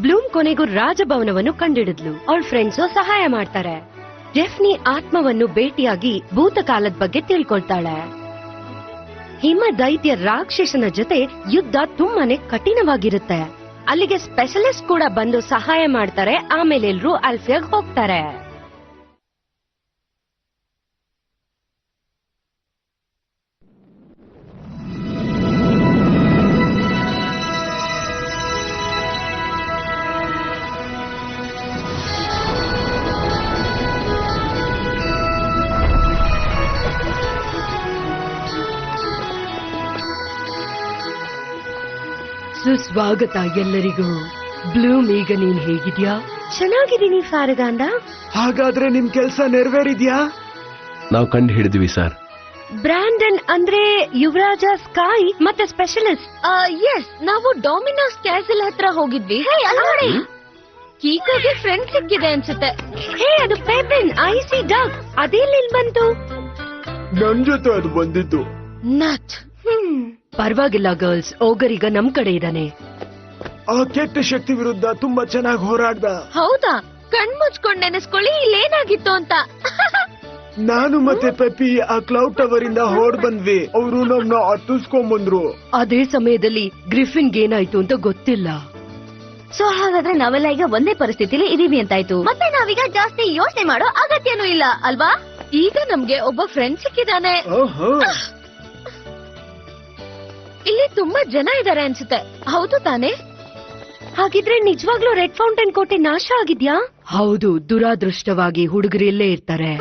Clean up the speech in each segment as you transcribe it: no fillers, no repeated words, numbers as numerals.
Bloom ಕೊನೆಗೂ ರಾಜಭವನವನ್ನು ಕಂಡಿಡಿದ್ಲು. ಅವಳ friends ಸಹಾಯ ಮಾಡ್ತಾರೆ. ಜೆಫ್ನಿ ಆತ್ಮವನ್ನು ಭೇಟಿಯಾಗಿ ಭೂತಕಾಲದ ಬಗ್ಗೆ ತಿಳ್ಕೊಳ್ತಾಳೆ. ಹಿಮ ದೈತ್ಯ ರಾಕ್ಷಸನ ಜೊತೆ ಯುದ್ಧ ತುಂಬಾನೇ ಕಠಿಣವಾಗಿರುತ್ತೆ. ಅಲ್ಲಿಗೆ ಸ್ಪೆಷಲಿಸ್ಟ್ ಕೂಡ ಬಂದು ಸಹಾಯ ಮಾಡ್ತಾರೆ. ಆಮೇಲೆ ಎಲ್ರೂ ಅಲ್ಫಿಯಾಗ್ ಹೋಗ್ತಾರೆ. ಸುಸ್ವಾಗತ ಎಲ್ಲರಿಗೂ. ಬ್ಲೂಮ್, ಈಗ ನೀನ್ ಹೇಗಿದ್ಯಾ? ಚೆನ್ನಾಗಿದ್ದೀನಿ ಫಾರಗಾಂದ. ಹಾಗಾದ್ರೆ ನಿಮ್ ಕೆಲ್ಸ ನೆರವೇರಿದ್ಯಾ? ನಾವು ಕಂಡು ಹಿಡಿದ್ವಿ ಸರ್. ಬ್ರಾಂಡನ್ ಅಂದ್ರೆ ಯುವರಾಜ, ಸ್ಕೈ ಮತ್ತೆ ಸ್ಪೆಷಲಿಸ್ಟ್. ಎಸ್, ನಾವು ಡೊಮಿನೋಸ್ ಕ್ಯಾಸಲ್ ಹತ್ರ ಹೋಗಿದ್ವಿ. ಕೀಕೋಗೆ ಫ್ರೆಂಡ್ ಸಿಕ್ಕಿದೆ ಅನ್ಸುತ್ತೆ. ಹೇ, ಅದು ಪೆಪಿನ್ ಐಸಿ ಡಾಗ್. ಅದೆಲ್ಲಿ ಬಂತು? ನನ್ ಜೊತೆ ಅದು ಬಂದಿತ್ತು. ನಟ್. ಪರವಾಗಿಲ್ಲ ಗರ್ಲ್ಸ್, ಓಗರ್ ನಮ್ ಕಡೆ ಇದ್ದಾನೆ. ಆ ಕೆಟ್ಟ ಶಕ್ತಿ ವಿರುದ್ಧ ತುಂಬಾ ಚೆನ್ನಾಗಿ ಹೋರಾಡ್ದ. ಹೌದಾ? ಕಣ್ಮುಚ್ಕೊಂಡ್ ನೆನೆಸ್ಕೊಳ್ಳಿ ಇಲ್ಲೇನಾಗಿತ್ತು ಅಂತ. ನಾನು ಮತ್ತೆ ಪೆಪ್ಪಿ ಆ ಕ್ಲೌಡ್ ಟವರ್ ಇಂದ ಹೊಡ್ ಬಂದ್ವಿ. ಅವರು ನಮ್ನ ಹತ್ತಿಸ್ಕೊಂಡ್ಬಂದ್ರು. ಅದೇ ಸಮಯದಲ್ಲಿ ಗ್ರಿಫಿನ್ ಏನಾಯ್ತು ಅಂತ ಗೊತ್ತಿಲ್ಲ. ಸೊ ಹಾಗಾದ್ರೆ ನಾವೆಲ್ಲ ಈಗ ಒಂದೇ ಪರಿಸ್ಥಿತಿಲಿ ಇದೀವಿ ಅಂತಾಯ್ತು. ಮತ್ತೆ ನಾವೀಗ ಜಾಸ್ತಿ ಯೋಚನೆ ಮಾಡೋ ಅಗತ್ಯನೂ ಇಲ್ಲ ಅಲ್ವಾ? ಈಗ ನಮ್ಗೆ ಒಬ್ಬ ಫ್ರೆಂಡ್ ಸಿಕ್ಕಿದಾನೆ. ಇಲ್ಲಿ ತುಂಬಾ ಜನ ಇದಾರೆ ಅನ್ಸುತ್ತೆ. ಹೌದು ತಾನೆ? ಹಾಗಿದ್ರೆ ನಿಜವಾಗ್ಲೂ ರೆಡ್ ಫೌಂಟೇನ್ ಕೋಟೆ ನಾಶ ಆಗಿದ್ಯಾ? ಹೌದು, ದುರಾದೃಷ್ಟವಾಗಿ ಹುಡುಗರು ಇಲ್ಲೇ ಇರ್ತಾರೆ.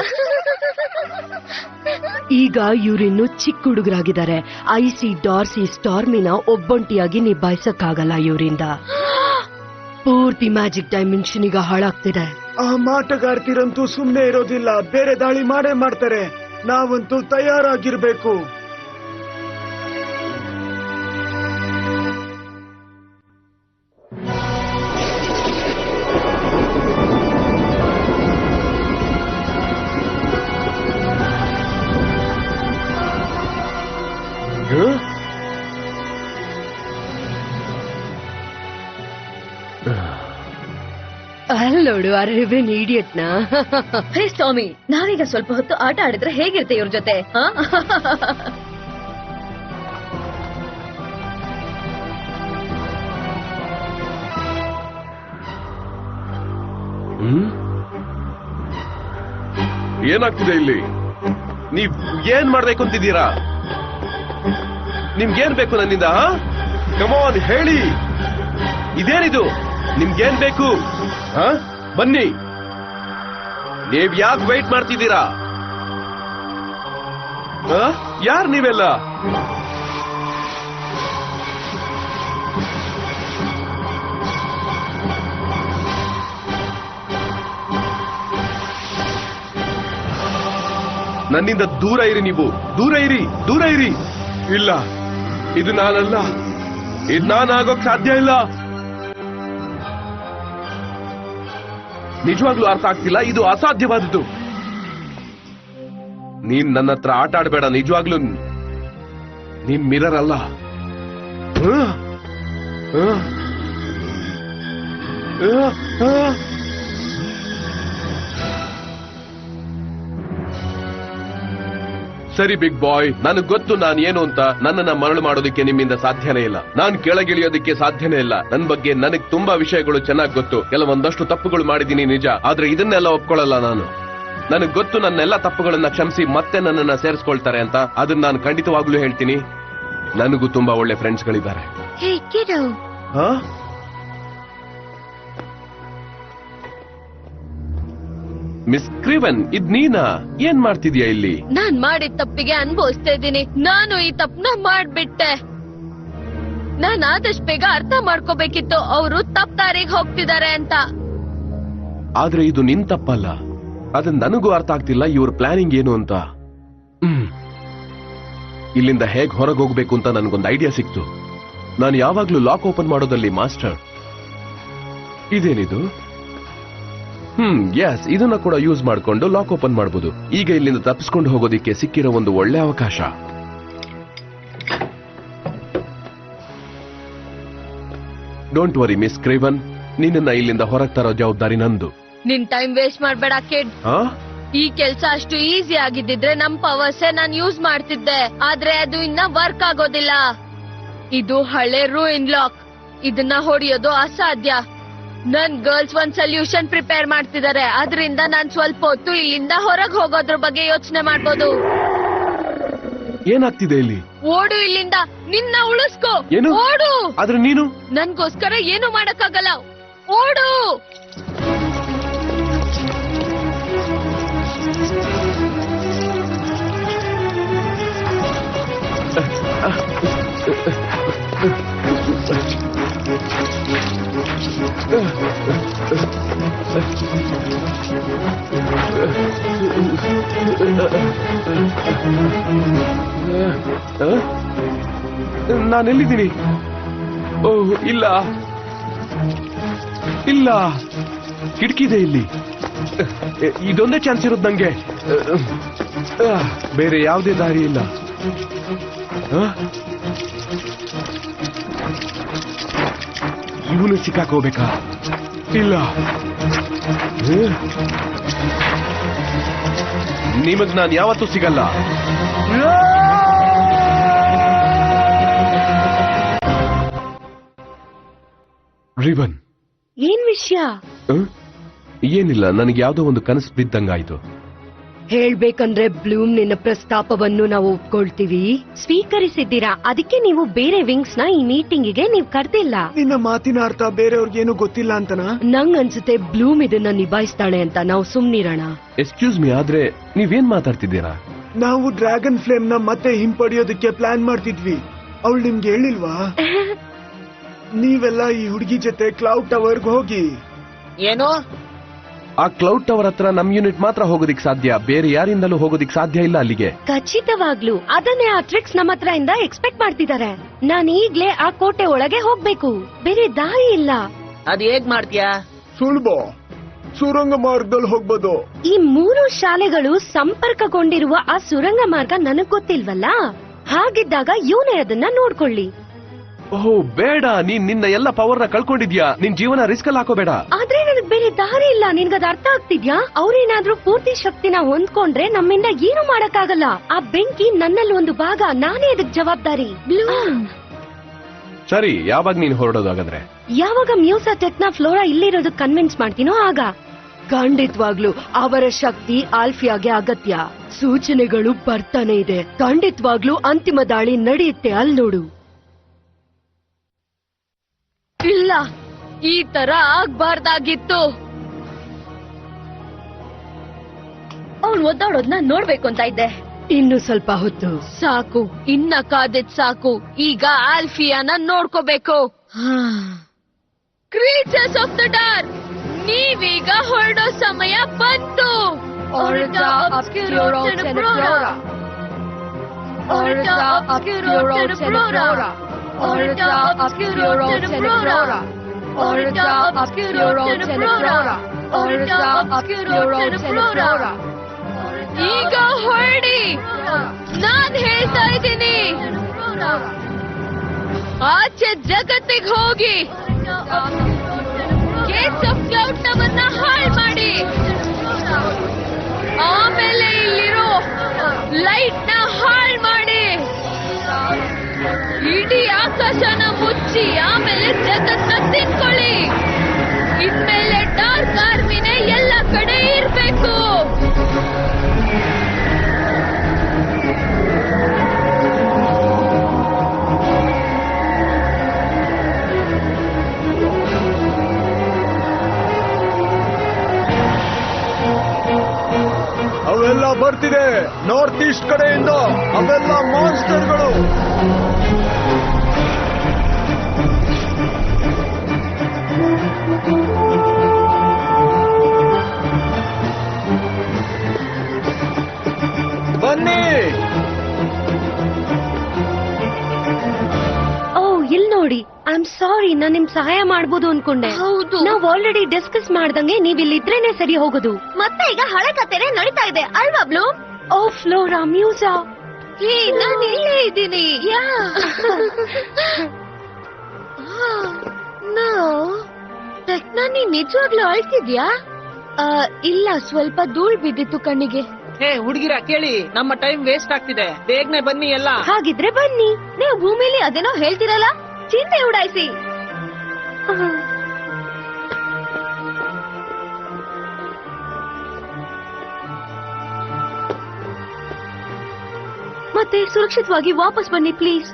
ಈಗ ಇವರಿನ್ನು ಚಿಕ್ಕ ಹುಡುಗರಾಗಿದ್ದಾರೆ. ಐಸಿ, ಡಾರ್ಸಿ, ಸ್ಟಾರ್ಮಿನ ಒಬ್ಬೊಂಟಿಯಾಗಿ ನಿಭಾಯಿಸಕ್ಕಾಗಲ್ಲ ಇವರಿಂದ. ಪೂರ್ತಿ ಮ್ಯಾಜಿಕ್ ಡೈಮೆನ್ಷನ್ ಈಗ ಹಾಳಾಗ್ತಿದೆ. ಆ ಮಾಟಗಾರ್ತಿರಂತೂ ಸುಮ್ನೆ ಇರೋದಿಲ್ಲ. ಬೇರೆ ದಾಳಿ ಮಾಡೇ ಮಾಡ್ತಾರೆ. ನಾವಂತೂ ತಯಾರಾಗಿರ್ಬೇಕು. ಅಲ್ಲೋಡು, ಅರೆಬ್ರೆ ಇಡಿಯಟ್ನ. ಹೇ ಸ್ವಾಮಿ, ನಾವೀಗ ಸ್ವಲ್ಪ ಹೊತ್ತು ಆಟ ಆಡಿದ್ರೆ ಹೇಗಿರುತ್ತೆ ಇವ್ರ ಜೊತೆ? ಏನಾಗ್ತಿದೆ ಇಲ್ಲಿ? ನೀವ್ ಏನ್ ಮಾಡ್ಬೇಕು ಅಂತಿದ್ದೀರಾ? ನಿಮ್ಗೇನ್ ಬೇಕು ನನ್ನಿಂದ? ಕಮಾನ್ ಹೇಳಿ, ಇದೇನಿದು? ನಿಮ್ಗೇನ್ ಬೇಕು? ಬನ್ನಿ. ನೀವ್ ಯಾಕೆ ವೆಯ್ಟ್ ಮಾಡ್ತಿದ್ದೀರಾ? ಯಾರ್ ನೀವೆಲ್ಲ? ನನ್ನಿಂದ ದೂರ ಇರಿ. ನೀವು ದೂರ ಇರಿ, ದೂರ ಇರಿ. ಇಲ್ಲ, ಇದು ನಾನಲ್ಲ. ಇದು ನಾನಾಗೋಕ್ ಸಾಧ್ಯ ಇಲ್ಲ. ನಿಜವಾಗ್ಲೂ ಅರ್ಥ ಆಗ್ತಿಲ್ಲ. ಇದು ಅಸಾಧ್ಯವಾದದ್ದು. ನೀನ್ ನನ್ನ ಹತ್ರ ಆಟ ಆಡ್ಬೇಡ. ನಿಜವಾಗ್ಲೂ ನೀನ್ ಮಿರರ್ ಅಲ್ಲ. ಸರಿ ಬಿಗ್ ಬಾಯ್, ನನಗ್ ಗೊತ್ತು ನಾನು ಏನು ಅಂತ. ನನ್ನನ್ನ ಮರಳು ಮಾಡೋದಕ್ಕೆ ನಿಮ್ಮಿಂದ ಸಾಧ್ಯನೇ ಇಲ್ಲ. ನಾನು ಕೆಳಗಿಳಿಯೋದಕ್ಕೆ ಸಾಧ್ಯನೇ ಇಲ್ಲ. ನನ್ ಬಗ್ಗೆ ನನಗ್ ತುಂಬಾ ವಿಷಯಗಳು ಚೆನ್ನಾಗಿ ಗೊತ್ತು. ಕೆಲವೊಂದಷ್ಟು ತಪ್ಪುಗಳು ಮಾಡಿದೀನಿ ನಿಜ, ಆದ್ರೆ ಇದನ್ನೆಲ್ಲ ಒಪ್ಕೊಳ್ಳಲ್ಲ ನಾನು. ನನಗ್ ಗೊತ್ತು ನನ್ನೆಲ್ಲ ತಪ್ಪುಗಳನ್ನ ಕ್ಷಮಿಸಿ ಮತ್ತೆ ನನ್ನನ್ನ ಸೇರಿಸ್ಕೊಳ್ತಾರೆ ಅಂತ. ಅದನ್ನ ನಾನು ಖಂಡಿತವಾಗ್ಲೂ ಹೇಳ್ತೀನಿ. ನನಗೂ ತುಂಬಾ ಒಳ್ಳೆ ಫ್ರೆಂಡ್ಸ್ ಗಳಿದ್ದಾರೆ. ಹೇ ಕಿಡು, ಮಿಸ್ ಕ್ರಿವನ್, ಇದ್ ನೀನಾ? ಏನ್ ಮಾಡ್ತಿದ್ಯಾ ಇಲ್ಲಿ? ನಾನ್ ಮಾಡಿದ ತಪ್ಪಿಗೆ ಅನ್ಭವಿಸ್ತಾ ಇದ್ದೀನಿ. ನಾನು ಈ ತಪ್ಪನ್ನ ಮಾಡ್ಬಿಟ್ಟೆ. ನಾನ್ ಆದಷ್ಟು ಬೇಗ ಅರ್ಥ ಮಾಡ್ಕೋಬೇಕಿತ್ತು ಅವರು ತಪ್ಪ ದಾರಿಗೆ ಹೋಗ್ತಿದ್ದಾರೆ ಅಂತ. ಆದ್ರೆ ಇದು ನಿನ್ ತಪ್ಪಲ್ಲ. ಅದ್ ನನಗೂ ಅರ್ಥ ಆಗ್ತಿಲ್ಲ ಇವ್ರ ಪ್ಲಾನಿಂಗ್ ಏನು ಅಂತ. ಇಲ್ಲಿಂದ ಹೇಗ್ ಹೊರಗೆ ಹೋಗ್ಬೇಕು ಅಂತ ನನ್ಗೊಂದು ಐಡಿಯಾ ಸಿಕ್ತು. ನಾನು ಯಾವಾಗ್ಲೂ ಲಾಕ್ ಓಪನ್ ಮಾಡೋದಲ್ಲಿ ಮಾಸ್ಟರ್. ಇದೇನಿದು? ಎಸ್, ಇದನ್ನ ಕೂಡ ಯೂಸ್ ಮಾಡ್ಕೊಂಡು ಲಾಕ್ ಓಪನ್ ಮಾಡಬಹುದು. ಈಗ ಇಲ್ಲಿಂದ ತಪ್ಪಿಸ್ಕೊಂಡು ಹೋಗೋದಿಕ್ಕೆ ಸಿಕ್ಕಿರೋ ಒಂದು ಒಳ್ಳೆ ಅವಕಾಶ. ಡೋಂಟ್ ವರಿ ಮಿಸ್ ಕ್ರೇವನ್, ನಿನ್ನ ಇಲ್ಲಿಂದ ಹೊರಗೆ ತರೋ ಜವಾಬ್ದಾರಿ ನಂದು. ನಿನ್ ಟೈಮ್ ವೇಸ್ಟ್ ಮಾಡ್ಬೇಡ ಕಿಡ್. ಈ ಕೆಲ್ಸ ಅಷ್ಟು ಈಸಿ ಆಗಿದ್ದಿದ್ರೆ ನಮ್ ಪವರ್ಸ್ ನಾನ್ ಯೂಸ್ ಮಾಡ್ತಿದ್ದೆ. ಆದ್ರೆ ಅದು ಇನ್ನ ವರ್ಕ್ ಆಗೋದಿಲ್ಲ. ಇದು ಹಳೆ ರೂಯಿನ್ ಲಾಕ್. ಇದನ್ನ ಹೊಡೆಯೋದು ಅಸಾಧ್ಯ. ನನ್ ಗರ್ಲ್ಸ್ ಒಂದ್ ಸೊಲ್ಯೂಷನ್ ಪ್ರಿಪೇರ್ ಮಾಡ್ತಿದ್ದಾರೆ. ಅದರಿಂದ ನಾನ್ ಸ್ವಲ್ಪ ಹೊತ್ತು ಇಲ್ಲಿಂದ ಹೊರಗೆ ಹೋಗೋದ್ರ ಬಗ್ಗೆ ಯೋಚನೆ ಮಾಡ್ಬೋದು. ಏನಾಗ್ತಿದೆ ಇಲ್ಲಿ? ಓಡು ಇಲ್ಲಿಂದ. ನಿನ್ನ ಉಳಿಸ್ಕೋ. ಏನು? ಓಡು. ಆದ್ರೆ ನೀನು? ನನ್ಗೋಸ್ಕರ ಏನು ಮಾಡಕ್ಕಾಗಲ್ಲ. ಓಡು. ನಾನೆಲ್ಲಿದ್ದೀನಿ? ಓಹ್, ಇಲ್ಲ ಇಲ್ಲ, ಕಿಟಕಿ ಇದೆ ಇಲ್ಲಿ. ಇದೊಂದೇ ಚಾನ್ಸ್ ಇರೋದು ನಂಗೆ. ಬೇರೆ ಯಾವುದೇ ದಾರಿ ಇಲ್ಲ. ಇವನು ಸಿಕ್ಕಾಕೋಬೇಕಾ? ಇಲ್ಲ, ನಿಮಗ್ ನಾನು ಯಾವತ್ತೂ ಸಿಗಲ್ಲ. ರಿವನ್, ಏನ್ ವಿಷಯ? ಏನಿಲ್ಲ, ನನಗೆ ಯಾವ್ದೋ ಒಂದು ಕನಸು ಬಿದ್ದಂಗಾಯ್ತು. ಹೇಳ್ಬೇಕಂದ್ರೆ ಬ್ಲೂಮ್ ನಿನ್ನ ಪ್ರಸ್ತಾಪವನ್ನು ನಾವು ಒಪ್ಕೊಳ್ತೀವಿ. ಸ್ವೀಕರಿಸಿದ್ದೀರಾ. ಅದಕ್ಕೆ ನೀವು ಬೇರೆ ವಿಂಗ್ಸ್ ನ ಈ ಮೀಟಿಂಗಿಗೆ ನೀವು ಕರ್ದಿಲ್ಲ. ನಿನ್ನ ಮಾತಿನ ಅರ್ಥ ಬೇರೆಯವ್ರಿಗೇನು ಗೊತ್ತಿಲ್ಲ ಅಂತನಾ? ನಂಗ್ ಅನ್ಸುತ್ತೆ ಬ್ಲೂಮ್ ಇದನ್ನ ನಿಭಾಯಿಸ್ತಾಳೆ ಅಂತ. ನಾವು ಸುಮ್ನಿರೋಣ. ಎಕ್ಸ್ಕ್ಯೂಸ್ ಮೀ, ಆದ್ರೆ ನೀವೇನ್ ಮಾತಾಡ್ತಿದ್ದೀರಾ? ನಾವು ಡ್ರ್ಯಾಗನ್ ಫ್ಲೇಮ್ ನ ಮತ್ತೆ ಹಿಂಪಡೆಯೋದಕ್ಕೆ ಪ್ಲಾನ್ ಮಾಡ್ತಿದ್ವಿ. ಅವಳು ನಿಮ್ಗೆ ಹೇಳಿಲ್ವಾ? ನೀವೆಲ್ಲ ಈ ಹುಡುಗಿ ಜೊತೆ ಕ್ಲೌಡ್ ಟವರ್ಗ್ ಹೋಗಿ. ಏನು? ಆ ಕ್ಲೌಡ್ ಟವರ್ ಹತ್ರ ನಮ್ ಯೂನಿಟ್ ಮಾತ್ರ ಹೋಗೋದಿಕ್ ಸಾಧ್ಯ. ಬೇರೆ ಯಾರಿಂದಲೂ ಹೋಗೋದಿಕ್ ಸಾಧ್ಯ ಇಲ್ಲ ಅಲ್ಲಿಗೆ. ಖಚಿತವಾಗ್ಲು ಅದನ್ನೇ ಆ ಟ್ರಿಕ್ಸ್ ನಮ್ಮ ಹತ್ರ ಇಂದ ಎಕ್ಸ್ಪೆಕ್ಟ್ ಮಾಡ್ತಿದ್ದಾರೆ. ನಾನ್ ಈಗ್ಲೇ ಆ ಕೋಟೆ ಒಳಗೆ ಹೋಗ್ಬೇಕು. ಬೇರೆ ದಾರಿ ಇಲ್ಲ. ಅದ್ ಹೇಗ್ ಮಾಡ್ತೀಯಾ? ಸುಲಭ, ಸುರಂಗ ಮಾರ್ಗದಲ್ಲಿ ಹೋಗ್ಬೋದು. ಈ 3 ಶಾಲೆಗಳು ಸಂಪರ್ಕಗೊಂಡಿರುವ ಆ ಸುರಂಗ ಮಾರ್ಗ ನನಗ್ ಗೊತ್ತಿಲ್ವಲ್ಲ. ಹಾಗಿದ್ದಾಗ ಇವನೇ ಅದನ್ನ ನೋಡ್ಕೊಳ್ಳಿ. ಓಹ್ ಬೇಡ, ನೀನ್ ನಿನ್ನ ಎಲ್ಲ ಪವರ್ ನ ಕಳ್ಕೊಂಡಿದ್ಯಾ. ನಿನ್ ಜೀವನ ರಿಸ್ಕ್ ಅಲ್ಲಿ ಹಾಕೋಬೇಡ. ಆದ್ರೆ ನನಗ್ ಬೇರೆ ದಾರಿ ಇಲ್ಲ. ನಿನ್ಗದ ಅರ್ಥ ಆಗ್ತಿದ್ಯಾ? ಅವ್ರೇನಾದ್ರೂ ಪೂರ್ತಿ ಶಕ್ತಿನ ಹೊಂದ್ಕೊಂಡ್ರೆ ನಮ್ಮಿಂದ ಏನು ಮಾಡಕ್ಕಾಗಲ್ಲ. ಆ ಬೆಂಕಿ ನನ್ನಲ್ಲಿ ಒಂದು ಭಾಗ. ನಾನೇ ಅದಕ್ ಜವಾಬ್ದಾರಿ. ಸರಿ, ಯಾವಾಗ ನೀನ್ ಹೊರಡೋದಾಗದ್ರೆ? ಯಾವಾಗ ಮ್ಯೂಸಾ ಟೆಕ್ನ ಫ್ಲೋರಾ ಇಲ್ಲಿರೋದಕ್ ಕನ್ವಿನ್ಸ್ ಮಾಡ್ತೀನೋ ಆಗ. ಖಂಡಿತವಾಗ್ಲು ಅವರ ಶಕ್ತಿ ಆಲ್ಫಿಯಾಗೆ ಅಗತ್ಯ. ಸೂಚನೆಗಳು ಬರ್ತಾನೆ ಇದೆ. ಖಂಡಿತವಾಗ್ಲು ಅಂತಿಮ ದಾಳಿ ನಡೆಯುತ್ತೆ. ಅಲ್ಲಿ ನೋಡು. ಇಲ್ಲ, ಈ ತರ ಆಗ್ಬಾರ್ದಾಗಿತ್ತು. ಅವ್ನು ಒದ್ದಾಡೋದ್ನ ನೋಡ್ಬೇಕು ಅಂತ ಇದ್ದೆ. ಇನ್ನು ಸ್ವಲ್ಪ ಹೊತ್ತು ಸಾಕು. ಇನ್ನ ಕಾದಿದ್ ಸಾಕು. ಈಗ ಆಲ್ಫಿಯಾನ ನೋಡ್ಕೋಬೇಕು. ಕ್ರೀಚರ್ಸ್ ಆಫ್ ದ ಡಾರ್ಕ್, ನೀವೀಗ ಹೊರಡೋ ಸಮಯ ಬಂತು. ಈಗ ಹೊರಡಿ, ನಾನ್ ಹೇಳ್ತಾ ಇದ್ದೀನಿ. ಆಚೆ ಜಗತ್ತಿಗೆ ಹೋಗಿ ಗೇಟ್ಸ್ ಆಫ್ ಕ್ಲೌಡ್ನವನ್ನ ಹಾಳು ಮಾಡಿ, ಆಮೇಲೆ ಇಲ್ಲಿರೋ ಲೈಟ್ ನ ಹಾಳು ಮಾಡಿ, ಇಡೀ ಆಕಾಶನ ಮುಚ್ಚಿ, ಆಮೇಲೆ ಜಗತ್ನ ತಿನ್ಕೊಳ್ಳಿ. ಇನ್ಮೇಲೆ ಡಾರ್ಕ್ ಆರ್ಮಿನೇ ಎಲ್ಲ ಕಡೆ ಇರ್ಬೇಕು. ಅವೆಲ್ಲ ಬರ್ತಿದೆ ನಾರ್ತ್ ಈಸ್ಟ್ ಕಡೆಯಿಂದ. ಅವೆಲ್ಲ ಮಾನ್ಸ್ಟರ್ಗಳು. ಬನ್ನಿ. ಓ, ಇಲ್ ನೋಡಿ. ಐ ಆಮ್ ಸಾರಿ, ನಾನ್ ನಿಮ್ ಸಹಾಯ ಮಾಡ್ಬೋದು ಅನ್ಕೊಂಡೆ. ಹೌದು, ನಾವ್ ಆಲ್ರೆಡಿ ಡಿಸ್ಕಸ್ ಮಾಡ್ದಂಗೆ ನೀವ್ ಇಲ್ಲಿದ್ರೇನೆ ಸರಿ ಹೋಗೋದು. ಮತ್ತೆ ಈಗ ಹಳೆ ಕತೆನೆ ನಡೀತಾ ಇದೆ ಅಲ್ವಾ ಬ್ಲೂಮ್? ಓ ಫ್ಲೋರಾ, ಮ್ಯೂಸಾ, ನಾನು ಇಲ್ಲೇ ಇದ್ದೀನಿ. ಯಾ ನೀ ನಿಜವಾಗ್ಲೂ ಅಳ್ತಿದ್ಯಾ? ಇಲ್ಲ, ಸ್ವಲ್ಪ ಧೂಳ್ ಬಿದ್ದಿತ್ತು ಕಣ್ಣಿಗೆ. ಹೇ ಹುಡುಗಿರ ಕೇಳಿ, ನಮ್ಮ ಟೈಮ್ ವೇಸ್ಟ್ ಆಗ್ತಿದೆ, ಬೇಗನೆ ಬನ್ನಿ ಎಲ್ಲ. ಹಾಗಿದ್ರೆ ಬನ್ನಿ. ನೀವು ಭೂಮಿಲಿ ಅದೇನೋ ಹೇಳ್ತಿರಲ್ಲ, ಚಿಂತೆ ಉಡಾಯಿಸಿ. ಮತ್ತೆ ಸುರಕ್ಷಿತವಾಗಿ ವಾಪಸ್ ಬನ್ನಿ ಪ್ಲೀಸ್.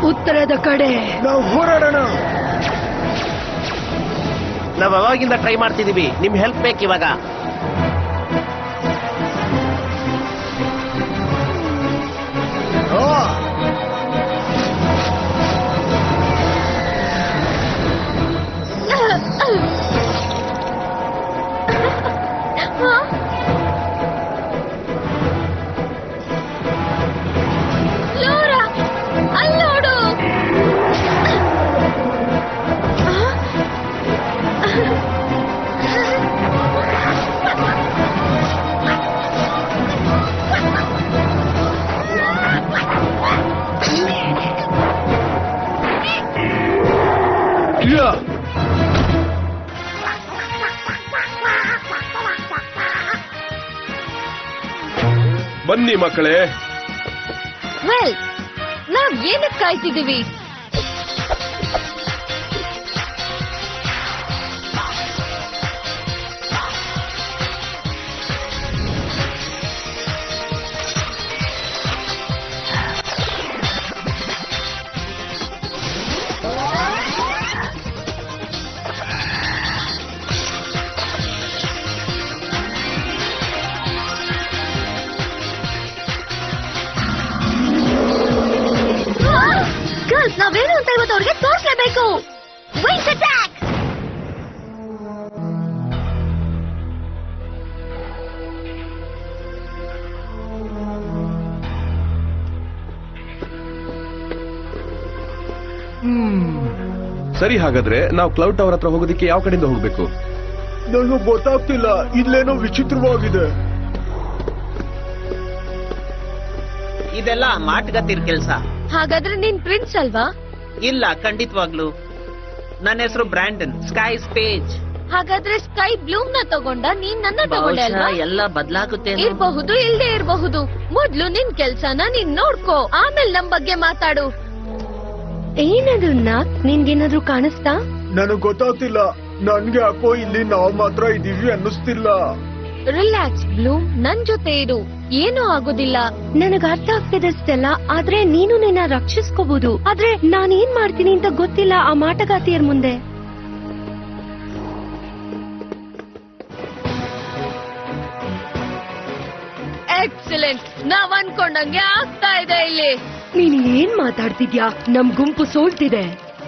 ಉತ್ತರದ ಕಡೆ ನಾವು ಹೋರಾಡೋಣ. ನಾವ್ ಅವಾಗಿಂದ ಟ್ರೈ ಮಾಡ್ತಿದೀವಿ, ನಿಮ್ ಹೆಲ್ಪ್ ಬೇಕು ಇವಾಗ. ಲೋರಾ, ಅಲ್ಲೋಡು. ಬನ್ನಿ ಮಕ್ಕಳೇ. ವೆಲ್, ನಾವ್ ಏನಕ್ಕೆ ಕಾಯ್ತಿದೀವಿ? ಗರ್ಲ್ಸ್, ನಾವೇನು ಅಂತ ಇವತ್ತು ಅವ್ರಿಗೆ ತೋರಿಸಲೇಬೇಕು. Wings attack! ಸರಿ, ಹಾಗಾದ್ರೆ ನಾವು ಕ್ಲೌಡ್ ಟವರ್ ಹತ್ರ ಹೋಗೋದಕ್ಕೆ ಯಾವ ಕಡೆಯಿಂದ ಹೋಗ್ಬೇಕು? ನನಗೂ ಗೊತ್ತಾಗ್ತಿಲ್ಲ, ಇಲ್ಲೇನೋ ವಿಚಿತ್ರವಾಗಿದೆ. ಇದೆಲ್ಲ ಮಾಟುಗತ್ತಿರ ಕೆಲ್ಸ. ಹಾಗಾದ್ರೆ ನೀನ್ ಪ್ರಿನ್ಸ್ ಅಲ್ವಾ? ಇಲ್ಲ, ಖಂಡಿತವಾಗ್ಲು. ನನ್ನ ಹೆಸರು ಬ್ರ್ಯಾಂಡನ್, ಸ್ಕೈ ಸ್ಪೇಜ್. ಹಾಗಾದ್ರೆ ಸ್ಕೈ ಬ್ಲೂಮ್ ನ ತಗೊಂಡ, ನೀನ್ ನನ್ನ ತಗೊಂಡೆ ಅಲ್ವಾ? ಎಲ್ಲ ಬದಲಾಗುತ್ತೆ. ಇರ್ಬಹುದು, ಇಲ್ದೇ ಇರಬಹುದು. ಮೊದ್ಲು ನಿನ್ ಕೆಲ್ಸನ ನೀನ್ ನೋಡ್ಕೋ, ಆಮೇಲೆ ನಮ್ ಬಗ್ಗೆ ಮಾತಾಡು. ಏನದು ನಾಕ್, ನಿನ್ಗೇನಾದ್ರೂ ಕಾಣಿಸ್ತಾ? ನನಗ್ ಗೊತ್ತಾಗ್ತಿಲ್ಲ. ನನ್ಗೆ ಯಾಕೋ ಇಲ್ಲಿ ನಾವು ಮಾತ್ರ ಇದೀವಿ ಅನ್ನಿಸ್ತಿಲ್ಲ. ರಿಲ್ಯಾಕ್ಸ್ ಬ್ಲೂಮ್, ನನ್ ಜೊತೆ ಇರು, ಏನೂ ಆಗೋದಿಲ್ಲ. ನನಗ್ ಅರ್ಥ ಆಗ್ತಿದೆ ಸ್ಟೆಲ್ಲಾ, ಆದ್ರೆ ನೀನು ನಿನ್ನ ರಕ್ಷಿಸ್ಕೋಬಹುದು. ಆದ್ರೆ ನಾನೇನ್ ಮಾಡ್ತೀನಿ ಅಂತ ಗೊತ್ತಿಲ್ಲ ಆ ಮಾಟಗಾತಿಯರ್ ಮುಂದೆ. ಎಕ್ಸಲೆಂಟ್. ನಾವ್ ಅನ್ಕೊಂಡಂಗೆ ಆಗ್ತಾ ಇದೆ ಇಲ್ಲಿ. ನೀನ್ ಏನ್ ಮಾತಾಡ್ತಿದ್ಯಾ? ನಮ್ ಗುಂಪು ಸೋಲ್ತಿದೆ.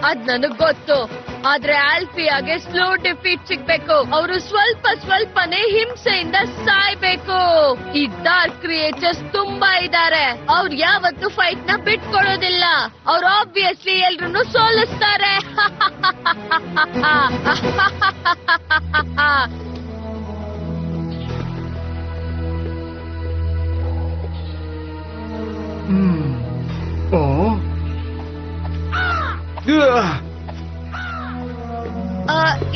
ಅದ್ ನನಗ್ ಗೊತ್ತು. ಆದ್ರೆ ಆಲ್ಫಿಯಾಗೆ ಸ್ಲೋ ಡಿಫೀಟ್ ಸಿಗ್ಬೇಕು. ಅವರು ಸ್ವಲ್ಪನೇ ಹಿಂಸೆಯಿಂದ ಸಾಯ್ಬೇಕು. ಈ ಡಾರ್ಕ್ ಕ್ರಿಯೇಚರ್ಸ್ ತುಂಬಾ ಇದಾರೆ. ಅವ್ರು ಯಾವತ್ತು ಫೈಟ್ ನ ಬಿಟ್ಕೊಡೋದಿಲ್ಲ. ಅವ್ರು ಆಬ್ವಿಯಸ್ಲಿ ಎಲ್ರನ್ನು ಸೋಲಿಸ್ತಾರೆ.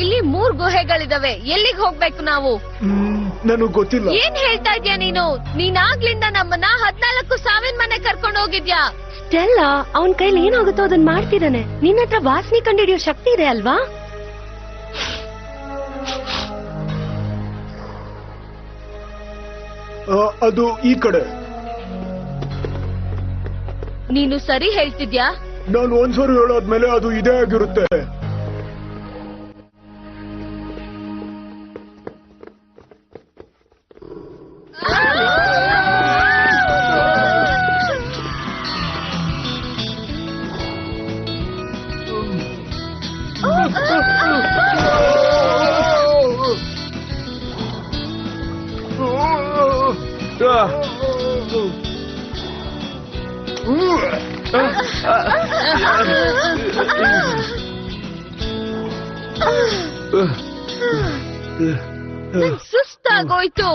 ಇಲ್ಲಿ 3 ಗುಹೆಗಳಿದಾವೆ. ಎಲ್ಲಿಗೆ ಹೋಗ್ಬೇಕು ನಾವು? ನನಗ್ ಗೊತ್ತಿಲ್ಲ. ಏನ್ ಹೇಳ್ತಾ ಇದ್ಯಾ ನೀನು? ನೀನಾಗ್ಲಿಂದ ನಮ್ಮನ್ನ 14 ಸಾವಿನ ಮನೆ ಕರ್ಕೊಂಡು ಹೋಗಿದ್ಯಾ. ಸ್ಟೆಲ್ಲಾ ಅವನ್ ಕೈಲಿ ಏನಾಗುತ್ತೋ ಅದನ್ನ ಮಾಡ್ತಿದ್ದಾನೆ. ನಿನ್ನ ಹತ್ರ ವಾಸನೆ ಕಂಡಿಡಿಯೋ ಶಕ್ತಿ ಇದೆ ಅಲ್ವಾ? ಅದು ಈ ಕಡೆ. ನೀನು ಸರಿ ಹೇಳ್ತಿದ್ಯಾ? ನಾನು ಒಂದ್ಸರಿ ಹೇಳಾದ್ಮೇಲೆ ಅದು ಇದೇ ಆಗಿರುತ್ತೆ. ಸುಸ್ತಾಗೋಯ್ತು.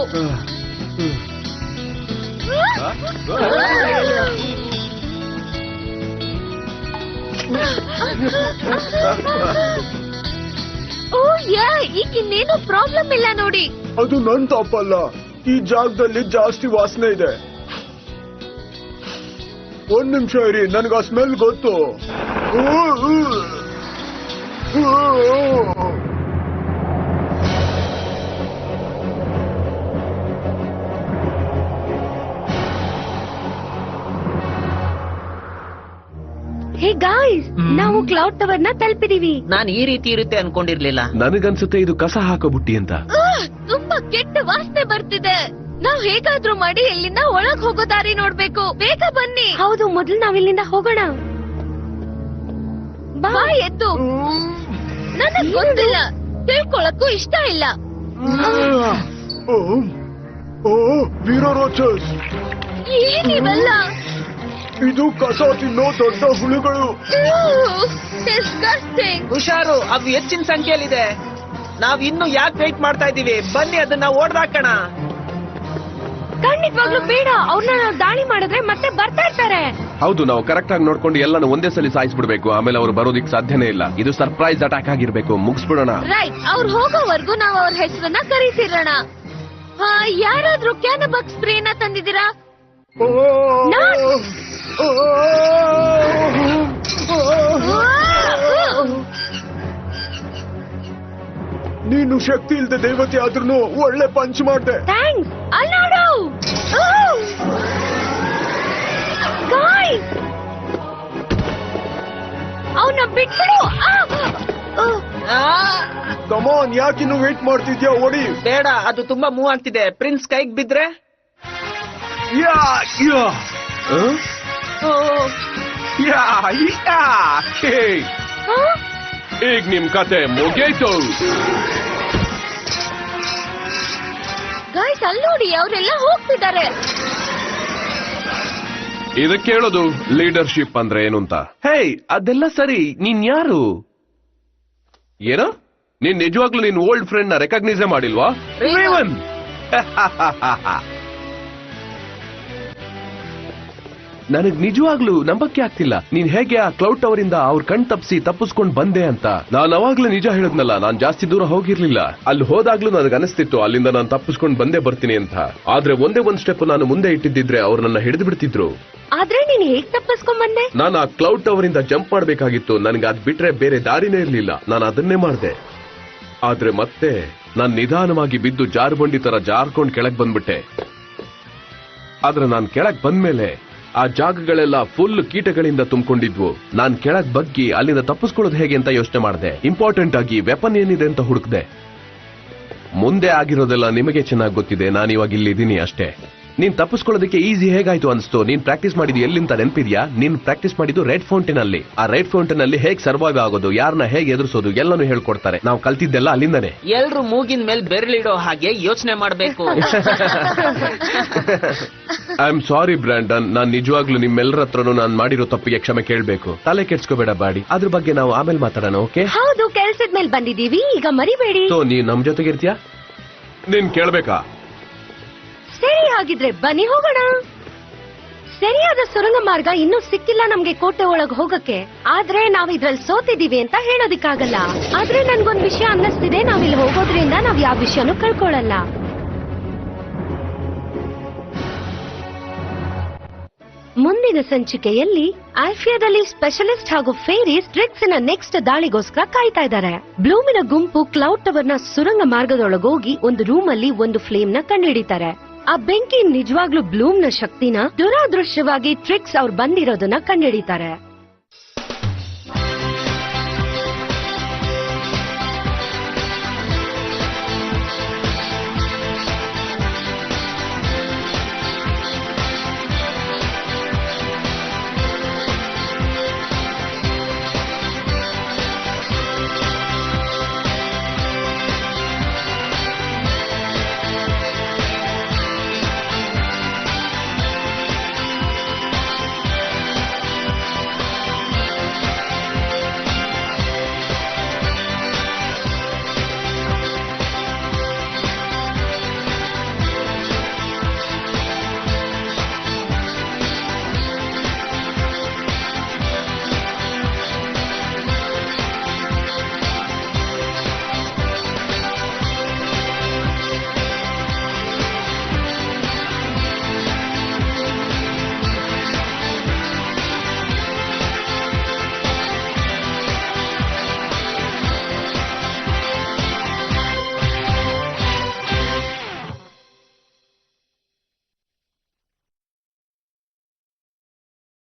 ಓ ಯಾ, ಈಗ ಇನ್ನೇನು ಪ್ರಾಬ್ಲಮ್ ಇಲ್ಲ ನೋಡಿ. ಅದು ನನ್ ತಪ್ಪಲ್ಲ. ಈ ಜಾಗದಲ್ಲಿ ಜಾಸ್ತಿ ವಾಸನೆ ಇದೆ. ಒಂದ್ ನಿಮಿಷ ಇರಿ, ನನ್ಗ ಆ ಸ್ಮೆಲ್ ಗೊತ್ತು. ಹೇ ಗಾಯ್ಸ್, ನಾವು ಕ್ಲೌಡ್ ಟವರ್ ನ ತಲುಪಿದೀವಿ. ನಾನ್ ಈ ರೀತಿ ಇರುತ್ತೆ ಅನ್ಕೊಂಡಿರ್ಲಿಲ್ಲ. ನನಗನ್ಸುತ್ತೆ ಇದು ಕಸ ಹಾಕೋ ಬುಟ್ಟಿ ಅಂತ. ತುಂಬಾ ಕೆಟ್ಟ ವಾಸನೆ ಬರ್ತಿದೆ. ನಾವ್ ಹೇಗಾದ್ರೂ ಮಾಡಿ ಇಲ್ಲಿಂದ ಒಳಗ್ ಹೋಗೋ ದಾರಿ ನೋಡ್ಬೇಕು. ಬೇಗ ಬನ್ನಿ. ಹೌದು, ಮೊದಲು ನಾವ್ ಇಲ್ಲಿಂದ ಹೋಗೋಣ. ಬಾ ಎದ್ದು. ನನಗ್ ಗೊತ್ತಿಲ್ಲ, ತಿಳ್ಕೊಳಕ್ಕೂ ಇಷ್ಟ ಇಲ್ಲ. ಓ ವೀರರೋಚಸ್, ಏನಿವೆಲ್ಲ? ಇದು ಕಸ ತಿನ್ನೋ ದೊಡ್ಡ ಹುಳುಗಳು. ಡಿಸ್ಗಸ್ಟಿಂಗ್. ಹುಷಾರು, ಅದು ಹೆಚ್ಚಿನ ಸಂಖ್ಯೆಯಲ್ಲಿದೆ. ನಾವ್ ಇನ್ನು ಯಾಕೆ ವೇಟ್ ಮಾಡ್ತಾ ಇದೀವಿ? ಬನ್ನಿ ಅದನ್ನ ಓಡ್ದಾಕಣ. ಖಂಡಿತವಾಗ್ಲೂ ಬೇಡ. ಅವ್ರನ್ನ ನಾವು ದಾಳಿ ಮಾಡಿದ್ರೆ ಮತ್ತೆ ಬರ್ತಾ ಇರ್ತಾರೆ. ಹೌದು, ನಾವು ಕರೆಕ್ಟ್ ಆಗಿ ನೋಡ್ಕೊಂಡು ಎಲ್ಲಾನು ಒಂದೇ ಸಲ ಸಾಯಿಸ್ಬಿಡ್ಬೇಕು. ಆಮೇಲೆ ಅವ್ರು ಬರೋದಿಕ್ ಸಾಧ್ಯನೇ ಇಲ್ಲ. ಇದು ಸರ್ಪ್ರೈಸ್ ಅಟ್ಯಾಕ್ ಆಗಿರ್ಬೇಕು. ಮುಗಿಸ್ಬಿಡೋಣ. ರೈಟ್, ಅವ್ರು ಹೋಗೋವರೆಗೂ ನಾವು ಅವ್ರ ಹೆಸರನ್ನ ಕರೀತಿರೋಣ. ಯಾರಾದ್ರೂ ಕ್ಯಾನಬಕ್ ಸ್ಪ್ರೇನ ತಂದಿದ್ದೀರಾ? ನೀನು ಶಕ್ತಿ ಇಲ್ದೆ ದೇವತೆ ಆದ್ರೂ ಒಳ್ಳೆ ಪಂಚ್ ಮಾಡ್ದೆ. ಥ್ಯಾಂಕ್ಸ್. ಅಲ್ಲಾಡು ಅವನ್ನ ಬಿಟ್ಬಿಡು. ಕಮಾನ್, ಯಾಕಿನ್ನು ವೇಟ್ ಮಾಡ್ತಿದ್ಯಾ? ಓಡಿ. ಬೇಡ, ಅದು ತುಂಬಾ ಮೂವ್ ಆಗ್ತಿದೆ. ಪ್ರಿನ್ಸ್ ಕೈಗ್ ಬಿದ್ರೆ ಈಗ ನಿಮ್ ಕತೆ ಮುಗಿಯಿತು. ಗಾಯ್ಸ್, ಅಲ್ಲಿ ನೋಡಿ, ಅವರೆಲ್ಲ ಹೋಗ್ತಿದ್ದಾರೆ. ಇದಕ್ಕೆ ಹೇಳೋದು ಲೀಡರ್ಶಿಪ್ ಅಂದ್ರೆ ಏನು ಅಂತ. ಹೇ, ಅದೆಲ್ಲ ಸರಿ. ನೀನ್ ಯಾರು? ಏನೋ ನೀನ್ ನಿಜವಾಗ್ಲೂ ನಿನ್ ಓಲ್ಡ್ ಫ್ರೆಂಡ್ ನ ರೆಕಗ್ನೈಸ್ ಮಾಡಿಲ್ವಾ? ರೇವನ್. ನನಗ್ ನಿಜವಾಗ್ಲೂ ನಂಬಕ್ಕೆ ಆಗ್ತಿಲ್ಲ. ನೀನ್ ಹೇಗೆ ಆ ಕ್ಲೌಡ್ ಟವರ್ ಇಂದ ಅವ್ರ ಕಣ್ ತಪ್ಪಿಸ್ಕೊಂಡ್ ಬಂದೆ ಅಂತ. ನಾನ್ ಅವಾಗ್ಲೂ ನಿಜ ಹೇಳಿದ್ನಲ್ಲ, ನಾನ್ ಜಾಸ್ತಿ ದೂರ ಹೋಗಿರ್ಲಿಲ್ಲ. ಅಲ್ಲಿ ಹೋದಾಗ್ಲೂ ನನಗ್ ಅನಿಸ್ತಿತ್ತು ಅಲ್ಲಿಂದ ನಾನು ತಪ್ಪಿಸ್ಕೊಂಡ್ ಬಂದೇ ಬರ್ತೀನಿ ಅಂತ. ಆದ್ರೆ ಒಂದೇ ಒಂದ್ ಸ್ಟೆಪ್ ನಾನು ಮುಂದೆ ಇಟ್ಟಿದ್ದಿದ್ರೆ ಅವ್ರು ನನ್ನ ಹಿಡಿದು ಬಿಡ್ತಿದ್ರು. ಆದ್ರೆ ನೀನ್ ಹೇಗ್ ತಪ್ಪಿಸ್ಕೊಂಡ್ ಬಂದೆ? ನಾನು ಆ ಕ್ಲೌಡ್ ಟವರ್ ಇಂದ ಜಂಪ್ ಮಾಡ್ಬೇಕಾಗಿತ್ತು. ನನ್ಗೆ ಅದ್ ಬಿಟ್ರೆ ಬೇರೆ ದಾರಿನೇ ಇರ್ಲಿಲ್ಲ. ನಾನು ಅದನ್ನೇ ಮಾಡ್ದೆ. ಆದ್ರೆ ಮತ್ತೆ ನಾನ್ ನಿಧಾನವಾಗಿ ಬಿದ್ದು ಜಾರ್ಬಂಡಿ ತರ ಜಾರ್ಕೊಂಡ್ ಕೆಳಗ್ ಬಂದ್ಬಿಟ್ಟೆ. ಆದ್ರೆ ನಾನ್ ಕೆಳಗ್ ಬಂದ್ಮೇಲೆ ಆ ಜಾಗಗಳೆಲ್ಲ ಫುಲ್ ಕೀಟಗಳಿಂದ ತುಂಬಿಕೊಂಡಿದ್ವು. ನಾನ್ ಕೆಳಗ್ ಬಗ್ಗಿ ಅಲ್ಲಿಂದ ತಪ್ಪಿಸ್ಕೊಳ್ಳೋದು ಹೇಗೆ ಅಂತ ಯೋಚನೆ ಮಾಡಿದೆ. ಇಂಪಾರ್ಟೆಂಟ್ ಆಗಿ ವೆಪನ್ ಏನಿದೆ ಅಂತ ಹುಡುಕ್ದೆ. ಮುಂದೆ ಆಗಿರೋದೆಲ್ಲ ನಿಮಗೆ ಚೆನ್ನಾಗಿ ಗೊತ್ತಿದೆ. ನಾನಿವಾಗ ಇಲ್ಲಿದ್ದೀನಿ ಅಷ್ಟೇ. ನೀನ್ ತಪ್ಪಿಸ್ಕೊಳ್ಳೋದಕ್ಕೆ ಈಸಿ ಹೇಗಾಯ್ತು ಅನ್ಸ್ತು? ನೀನ್ ಪ್ರಾಕ್ಟೀಸ್ ಮಾಡಿದ್ದು ಎಲ್ಲಿಂತ ನೆನಪಿದ್ಯಾ? ನೀನ್ ಪ್ರಾಕ್ಟೀಸ್ ಮಾಡಿದ್ದು ರೆಡ್ ಫೌಂಟೇನ್ ಅಲ್ಲಿ. ಆ ರೆಡ್ ಫೌಂಟೇನ್ ಅಲ್ಲಿ ಹೇಗ್ ಸರ್ವೈವ್ ಆಗೋದು, ಯಾರನ್ನ ಹೇಗೆ ಎದುರಿಸೋದು ಎಲ್ಲಾನು ಹೇಳ್ಕೊಡ್ತಾರೆ. ನಾವು ಕಲ್ತಿದ್ದೆಲ್ಲ ಅಲ್ಲಿಂದಾನೆ. ಎಲ್ರು ಮೂಗಿನ ಮೇಲೆ ಬೆರಳಿಡೋ ಹಾಗೆ ಯೋಚನೆ ಮಾಡ್ಬೇಕು. ಐ ಆಮ್ ಸಾರಿ ಬ್ರ್ಯಾಂಡನ್, ನಾನ್ ನಿಜವಾಗ್ಲೂ ನಿಮ್ಮೆಲ್ಲರ ಹತ್ರನು ನಾನ್ ಮಾಡಿರೋ ತಪ್ಪಿಗೆ ಕ್ಷಮೆ ಕೇಳ್ಬೇಕು. ತಲೆ ಕೆಡ್ಸ್ಕೋಬೇಡ ಬಾಡಿ, ಅದ್ರ ಬಗ್ಗೆ ನಾವು ಆಮೇಲೆ ಮಾತಾಡೋಣ. ಓಕೆ? ಹೌದು, ಕೆಲ್ಸದ ಮೇಲೆ ಬಂದಿದೀವಿ, ಈಗ ಮರಿಬೇಡಿ. ಸೊ ನೀನ್ ನಮ್ ಜೊತೆಗಿರ್ತೀಯಾ? ನೀನ್ ಕೇಳ್ಬೇಕಾ? ಸರಿ, ಹಾಗಿದ್ರೆ ಬನ್ನಿ ಹೋಗೋಣ. ಸರಿಯಾದ ಸುರಂಗ ಮಾರ್ಗ ಇನ್ನೂ ಸಿಕ್ಕಿಲ್ಲ ನಮ್ಗೆ ಕೋಟೆ ಒಳಗ್ ಹೋಗಕ್ಕೆ. ಆದ್ರೆ ನಾವ್ ಇದ್ರಲ್ಲಿ ಸೋತಿದೀವಿ ಅಂತ ಹೇಳೋದಿಕ್ಕಾಗಲ್ಲ. ಆದ್ರೆ ನನ್ಗೊಂದ್ ವಿಷಯ ಅನ್ನಿಸ್ತಿದೆ, ನಾವ್ ಇಲ್ಲಿ ಹೋಗೋದ್ರಿಂದ ನಾವ್ ಯಾವ ವಿಷಯನೂ ಕಳ್ಕೊಳ್ಳಲ್ಲ. ಮುಂದಿನ ಸಂಚಿಕೆಯಲ್ಲಿ ಆಲ್ಫಿಯಾದಲ್ಲಿ ಸ್ಪೆಷಲಿಸ್ಟ್ ಹಾಗೂ ಫೇರೀಸ್ ಟ್ರಿಕ್ಸಿನ ನೆಕ್ಸ್ಟ್ ದಾಳಿಗೋಸ್ಕರ ಕಾಯ್ತಾ ಇದ್ದಾರೆ. ಬ್ಲೂಮಿನ ಗುಂಪು ಕ್ಲೌಡ್ ಟವರ್ ನ ಸುರಂಗ ಮಾರ್ಗದೊಳಗೋಗಿ ಒಂದು ರೂಮ್ ಅಲ್ಲಿ ಒಂದು ಫ್ಲೇಮ್ ನ ಕಂಡುಹಿಡಿತಾರೆ. ಆ ಬೆಂಕಿ ನಿಜವಾಗ್ಲೂ ಬ್ಲೂಮ್ ನ ಶಕ್ತಿನ, ದುರಾದೃಷ್ಟವಾಗಿ ಟ್ರಿಕ್ಸ್ ಅವ್ರು ಬಂದಿರೋದನ್ನ ಕಂಡುಹಿಡಿತಾರೆ.